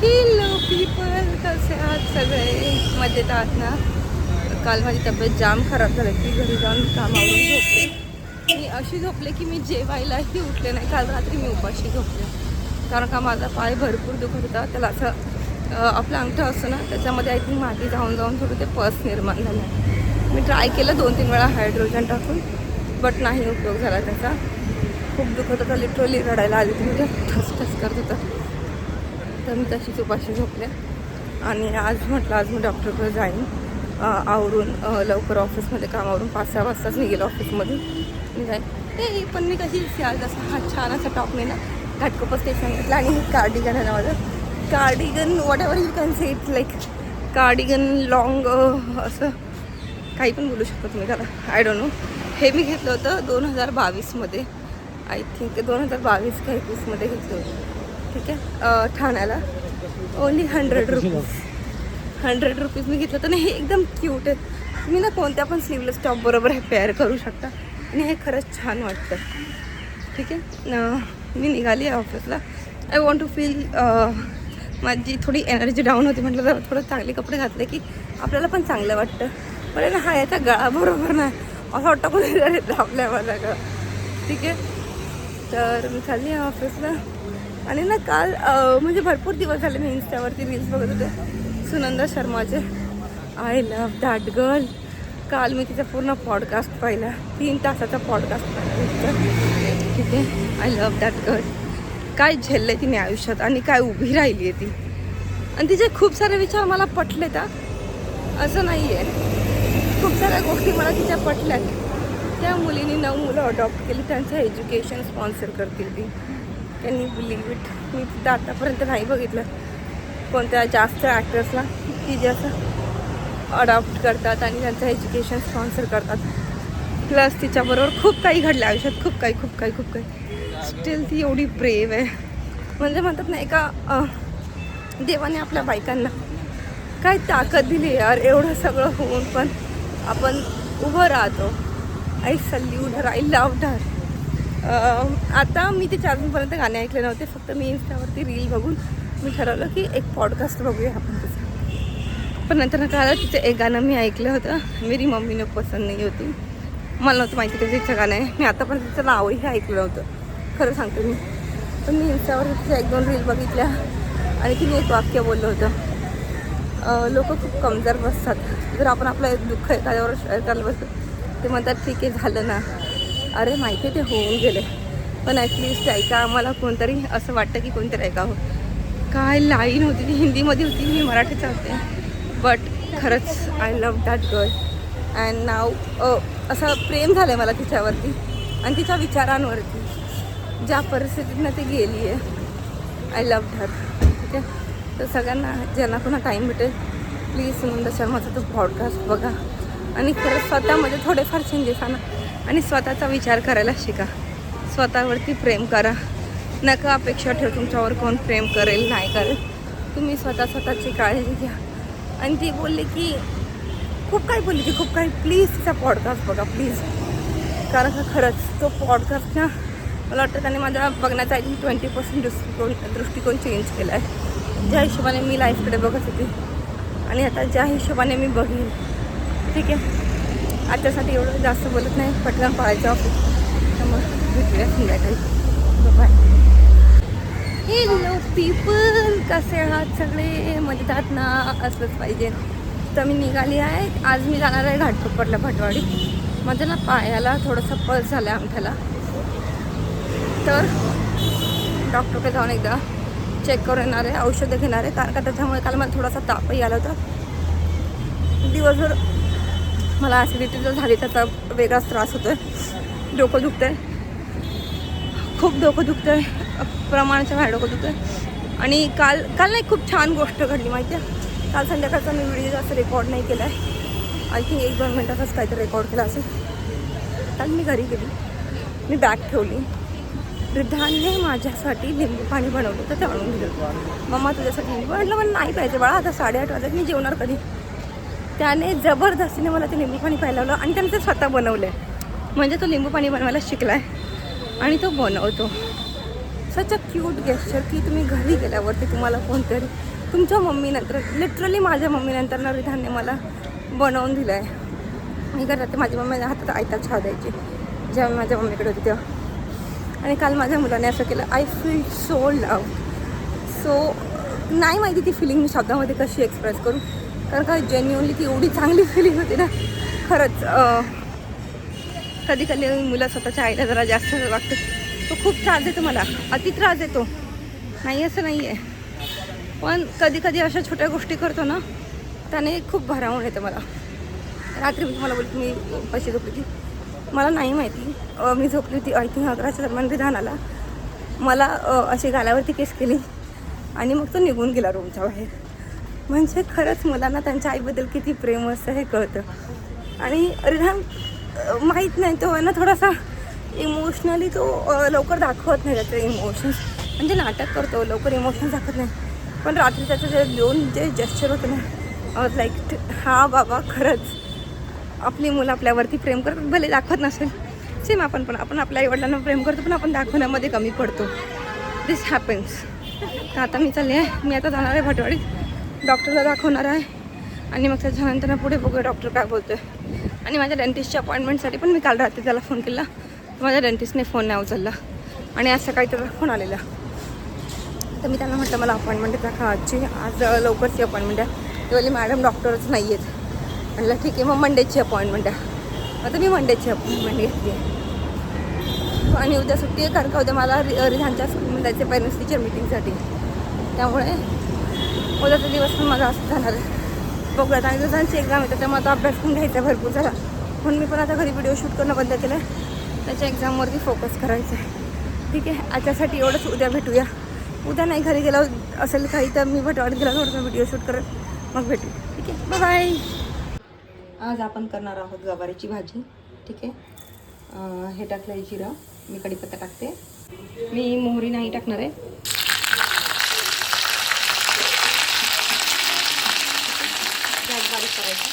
Hello people, कसे आहात सगळे? मजेत आहात ना? काल माझी तब्येत जाम खराब झाली की घरी जाऊन कामावरून झोपले. मी अशी झोपले की मी जेवायलाही उठले नाही. काल रात्री मी उपाशी झोपले कारण का माझा पाय भरपूर दुखत होता. त्याला असं आपलं अंगठं असतं ना, त्याच्यामध्ये आय थिंक माती जाऊन जाऊन थोडं ते पस निर्माण झालं. मी ट्राय केलं 2-3 वेळा हायड्रोजन टाकून, बट नाही उपयोग झाला त्याचा. खूप दुखत होतं, लिटरली रडायला आली होती, म्हणजे ठसठस करत होतं. तर मी तशीच उपाशी झोपले आणि आज म्हटलं आज मी डॉक्टरकडे जाईन. आवरून लवकर ऑफिसमध्ये कामावरून 5-6 वाजताच निघेल ऑफिसमधून मी जाईन. हे पण मी कशी आज असा हा छान असा टॉप मी ना घाटकोपर स्टेशन घेतला आणि हे कार्डिगन आहे ना माझं. Cardigan what ever you can say, it's like cardigan long, असं काही पण बोलू शकतो तुम्ही त्याला, आय डोंट नो. हे मी घेतलं होतं 2022मध्ये, आय थिंक 2022 का 21मध्ये घेतलं होतं. ठीक आहे, ठाण्याला. Only 100 rupees. 100 रुपीज मी घेतलं होतं ना. हे एकदम क्यूट आहे. तुम्ही ना कोणत्या पण स्लीवलेस टॉप बरोबर हे पेअर करू शकता आणि हे खरंच छान वाटतं. ठीक आहे, मी निघाली आहे ऑफिसला. आय वॉन्ट टू फील, माझी थोडी एनर्जी डाऊन होती. म्हटलं जरा थोडं चांगले कपडे घातले की आपल्याला पण चांगलं वाटतं. पण ना हा याचा गळा बरोबर नाही, असं वाटतं कोणी जरी दाबला आहे माझा गळा. ठीक आहे, तर मी चालली आहे ऑफिसला. आणि ना काल म्हणजे भरपूर दिवस झाले मी इन्स्टावरती रील्स बघत होते सुनंदा शर्माचे. I love that girl. काल मी तिचा पूर्ण पॉडकास्ट पाहिला, 3 तासाचा पॉडकास्ट पाहिला. ठीक आहे, आय लव्ह दॅट गर्ल. काय झेललं तिने आयुष्यात आणि काय उभी राहिली आहे ती. आणि तिचे खूप सारे विचार मला पटले. असं नाही आहे, खूप साऱ्या गोष्टी मला तिच्या पटल्यात. त्या मुलीने 9 मुलं अडॉप्ट केली, त्यांचं एज्युकेशन स्पॉन्सर करतील ती. Can you believe it? मी तिथं आतापर्यंत नाही बघितलं कोणत्या जास्त ॲक्टर्सला की जे असं अडॉप्ट करतात आणि त्यांचं एज्युकेशन स्पॉन्सर करतात. प्लस तिच्याबरोबर खूप काही घडलं आयुष्यात, खूप काही. स्टील ती एवढी ब्रेव आहे. म्हणजे म्हणतात ना, एका देवाने आपल्या बायकांना काय ताकद दिली यार. एवढं सगळं होऊन पण आपण उभं राहतो. I salute her, I love her. आता मी ते अजूनपर्यंत गाणे ऐकले नव्हते. फक्त मी इन्स्टावरती रील बघून मी ठरवलं की एक पॉडकास्ट बघूया आपण तिचं. पण नंतर कळलं तिचं एक गाणं मी ऐकलं होतं, मेरी मम्मीने पसंद नाही होती. मला नव्हतं माहिती की तिचं गाणं आहे. मी आतापर्यंत तिचं नावही ऐकलं नव्हतं, खरं सांगते मी. पण मी इन्स्टावर तिच्या 1-2 रील बघितल्या आणि तिने एक वाक्य बोललं होतं, लोक खूप कमजोर बसतात. जर आपण आपलं दुःख एखाद्यावर शेअर करायला बसतो, ते म्हणतात ठीक आहे झालं ना. अरे माहिती आहे ते होऊन गेले, पण ॲटलिस्ट ऐका. आम्हाला कोणतरी असं वाटतं की कोणतरी ऐकावं. काय लाईन होती ती, हिंदीमध्ये होती, मी मराठीत चालते. बट खरंच I love that girl. And now असं प्रेम झालं आहे मला तिच्यावरती आणि तिच्या विचारांवरती, ज्या परिस्थितीतनं ती गेली आहे. आय लव्ह हर. ठीक आहे, तर सगळ्यांना ज्यांना पुन्हा टाईम भेटेल प्लीज सुनंदा शर्माचा तो पॉडकास्ट बघा आणि खरंच स्वतःमध्ये थोडेफार चेंजेस आणा आणि स्वतःचा विचार करायला शिका. स्वतःवरती प्रेम करा. नका अपेक्षा ठेव तुमच्यावर कोण प्रेम करेल नाही करेल. तुम्ही स्वतःची काळजी घ्या. आणि ती बोलली की खूप काही प्लीज तिचा पॉडकास्ट बघा प्लीज. कारण का खरंच तो पॉडकास्ट ना, मला वाटतं त्याने माझ्या बघण्याचा आय थिंक 20% दृष्टिकोन चेंज केला आहे. ज्या हिशोबाने मी लाईफकडे बघत होती आणि आता ज्या हिशोबाने मी बघेन. ठीक आहे, आजच्यासाठी एवढं जास्त बोलत नाही, पटकन पाहायचं ऑफिस. त्यामुळे भेटूया संध्याकाळी. बाय. हॅलो पीपल, कसे आहात सगळे? मजेत आहात ना? असलंच पाहिजे. तर मी निघाली आहे. आज मी जाणार आहे घाटकोपरला भटवाडी. माझ्या ना पायाला थोडंसं पल्स झालं आहे अंगठ्याला. तर डॉक्टरकडे जाऊन एकदा चेक करून येणार आहे, औषधं घेणार आहे. कारण का त्याच्यामुळे काल मला थोडासा तापही आला होता. दिवसभर मला ॲसिडिटी जर झाली त्याचा वेगळाच त्रास होतो आहे. डोकं दुखतं आहे, खूप डोकं दुखतं आहे, प्रमाणाच्या बाहेर डोकं दुखतं आहे. आणि काल नाही खूप छान गोष्ट घडली माहिती आहे. काल संध्याकाळचा मी व्हिडिओ जास्त रेकॉर्ड नाही केला आहे. आय थिंक 1-2 मिनटाचाच काहीतरी रेकॉर्ड केला असेल. काल मी घरी गेली, मी बॅग ठेवली. वृद्धांनी माझ्यासाठी लिंबू पाणी बनवलं तर ते आणून दिलं. मम्मा तुझ्यासाठी लिंबू म्हटलं, मला नाही पाहिजे बाळा, आता 8:30 वाजता मी जेवणार कधी. त्याने जबरदस्तीने मला ते लिंबू पाणी प्यायला लावलं आणि त्याने ते स्वतः बनवलं आहे. म्हणजे तो लिंबू पाणी बनवायला शिकला आहे आणि तो बनवतो. सच अ क्यूट गेस्चर की तुम्ही घरी गेल्यावरती तुम्हाला कोणतरी तुमच्या मम्मीनंतर लिटरली माझ्या मम्मीनंतर ना रिधानने मला बनवून दिलं आहे. मी काय राहते माझ्या मम्मीच्या हातात आयता चहा द्यायची जेव्हा मी माझ्या मम्मीकडे होती तेव्हा. आणि काल माझ्या मुलाने असं केलं. I feel so love. So नाही माहिती ती फिलिंग मी शब्दामध्ये कशी एक्सप्रेस करू, कारण का जेन्युअनली ती एवढी चांगली फिलिंग होती ना खरंच. कधी कधी मुलं स्वतःच्या आईला जरा जास्त वागतं. तो खूप त्रास देतो मला, अति त्रास देतो, नाही असं नाही आहे, पण कधी कधी अशा छोट्या गोष्टी करतो ना त्याने खूप भरावून येतं मला. रात्री मी तुम्हाला बोलते मी पैसे झोपली होती, मला नाही माहिती मी झोपली होती आय थिंक 11च्या दरम्यान विधान आला, मला अशी गालावरती केस केली आणि मग तो निघून गेला रूमच्या बाहेर. म्हणजे खरंच मुलांना त्यांच्या आईबद्दल किती प्रेम असतं हे कळतं. आणि रिधान माहीत नाही तो आहे ना थोडासा इमोशनली तो लवकर दाखवत नाही त्याचे इमोशन्स, म्हणजे नाटक करतो लवकर इमोशन्स दाखवत नाही. पण रात्री त्याचं जे जेस्चर होतं ना लाईक हा बाबा खरंच आपली मुलं आपल्यावरती प्रेम करतात, भले दाखवत नसेल. सेम आपण आपल्या आईवडिलांना प्रेम करतो पण आपण दाखवण्यामध्ये कमी पडतो. दिस हॅपन्स. तर आता मी चालले आहे, मी आता जाणार आहे भटवाडीत, डॉक्टरला दाखवणार आहे आणि मग त्याच्यानंतर पुढे बघूया डॉक्टर काय बोलतो आहे. आणि माझ्या डेंटिस्टच्या अपॉइंटमेंटसाठी पण मी काल रात्री त्याला फोन केला, माझ्या डेंटिस्टने फोन नाही उचलला आणि आज सकाळी त्याचा फोन आलेला. तर मी त्यांना म्हटलं मला अपॉइंटमेंट आहे का आजची, आज लवकरची अपॉइंटमेंट आहे. ते बोलले मॅडम डॉक्टरच नाही आहेत. म्हटलं ठीक आहे मग मंडेची अपॉइंटमेंट आहे. आता मी मंडेची अपॉइंटमेंट घेतली आहे आणि उद्या सुट्टी आहे, कारण का उद्या मला रिधानच्या स्कूलमध्ये जायचं पेरेंट्स टीचर मीटिंगसाठी. त्यामुळे उद्याचा दिवस पण माझा असं जाणार आहे. बघूयात. आणि रिधानची एक्झाम आहे त्याच्यामुळे आता अभ्यास पण घ्यायचा भरपूर झाला, म्हणून मी पण आता घरी व्हिडिओ शूट करणं बंद केलं आहे. त्याच्या एक्झामवरती फोकस करायचं आहे. ठीक आहे, आजच्यासाठी एवढंच. उद्या भेटूया. उद्या नाही घरी गेलं असेल काही तर मी भटवाडीत गेला थोडंसं व्हिडिओ शूट करत मग भेटू. ठीक आहे, बाय बाय. आज आपण करणार आहोत गवारीची भाजी. ठीक आहे, हे टाकलं जिरं, मी कढीपत्ता टाकते, मी मोहरी नाही टाकणार आहे. गॅस बारीक करायचा,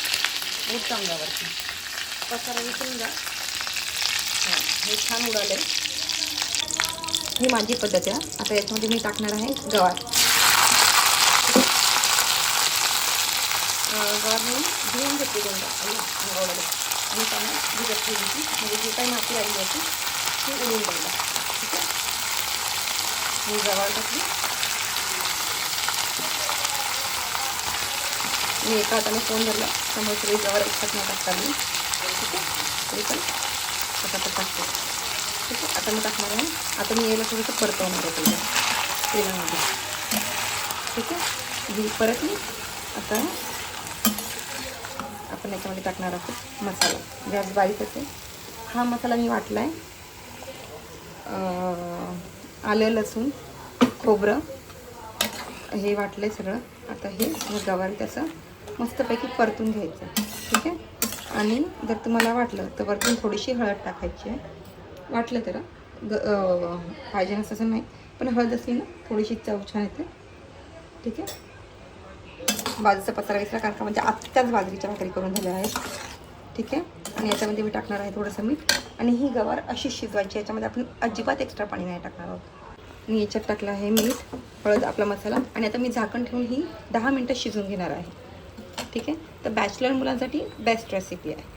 मूठ चांगल्यावरती पसारा विसरून जा. हां, हे छान उडाले. ही माझी पद्धत आहे. आता याच्यामध्ये मी टाकणार आहे गवार. गवार मी धुवून घेतली दोनदा अंगावडे आणि त्यांना भिजत ठेवली, म्हणजे जी काही माती आली होती ती उडून द्यायला. ठीक आहे, मी गवार टाकली. मी एका हाताने फोन धरला त्यामुळे सगळी गवार एकसाथ नाही टाकता मी. ठीक आहे, तरी पण पटापट टाकते. ठीक आहे, आता मी टाकणार आहे. आता मी याला थोडंसं परतवणार आहे पहिलं तेलामध्ये. ठीक आहे, जी परतली. आता आपण याच्यामध्ये टाकणार आहोत मसाला. गॅस बारीकच आहे. हा मसाला मी वाटला आहे, आलं लसूण खोबरं हे वाटलं आहे सगळं. आता हे गवारी त्याचं मस्तपैकी परतून घ्यायचं. ठीक आहे, आणि जर तुम्हाला वाटलं तर वरतून थोडीशी हळद टाकायची आहे. वाटलं तर पाहिजे नसं असं नाही, पण हळद असली ना थोडीशी चव छान येते. ठीक आहे, बाजूचा पसारा विसरा कारण का म्हणजे आत्ताच बाजरीच्या भाकरी करून झाल्या आहेत. ठीक आहे, आणि याच्यामध्ये मी टाकणार आहे थोडंसं मीठ. आणि ही गवार अशी शिजवायची, याच्यामध्ये आपण अजिबात एक्स्ट्रा पाणी नाही टाकणार आहोत. आणि याच्यात टाकलं आहे मीठ, हळद, आपला मसाला. आणि आता मी झाकण ठेवून ही 10 मिनटं शिजवून घेणार आहे. ठीक आहे, तर बॅचलर मुलांसाठी बेस्ट रेसिपी आहे.